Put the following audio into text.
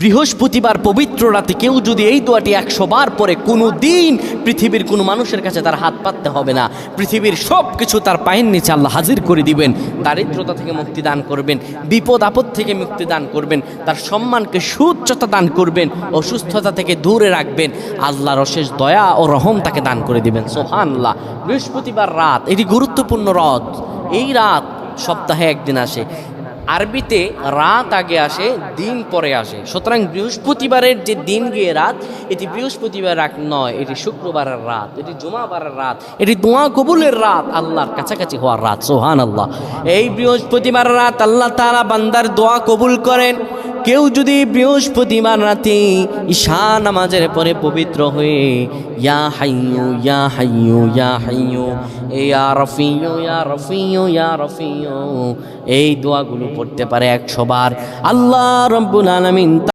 বৃহস্পতিবার পবিত্র রাতে কেউ যদি এই দোয়াটি 100 বার পরে, কোনো দিন পৃথিবীর কোনো মানুষের কাছে তার হাত পাততে হবে না। পৃথিবীর সব কিছু তার পায়ের নিচে আল্লাহ হাজির করে দিবেন। দারিদ্রতা থেকে মুক্তি দান করবেন, বিপদ আপদ থেকে মুক্তি দান করবেন, তার সম্মানকে সুউচ্চতা দান করবেন, অসুস্থতা থেকে দূরে রাখবেন। আল্লাহর অশেষ দয়া ও রহম তাকে দান করে দিবেন। সুবহানাল্লাহ। বৃহস্পতিবার রাত এটি গুরুত্বপূর্ণ রাত। এই রাত সপ্তাহে একদিন আসে। আরবিতে রাত আগে আসে, দিন পরে আসে। সুতরাং বৃহস্পতিবারের যে দিন গিয়ে রাত, এটি বৃহস্পতিবার রাত নয়, এটি শুক্রবারের রাত, এটি জুমাবারের রাত, এটি দোয়া কবুলের রাত, আল্লাহর কাছাকাছি হওয়ার রাত। সুবহানাল্লাহ। এই বৃহস্পতিবার রাত আল্লাহ তাআলা বান্দার দোয়া কবুল করেন। কেউ যদি বৃহস্পতিবার রাতে ঈশা নামাজের পরে পবিত্র হয়ে ইয়া হাইয়ু ইয়া হাইয়ু ইয়া হাইয়ু ইয়া রফিয়ু ইয়া রফিয়ু ইয়া রফিয়ু এই দোয়াগুলো পড়তে পারে 100 বার, আল্লাহ রাব্বুল আলামিন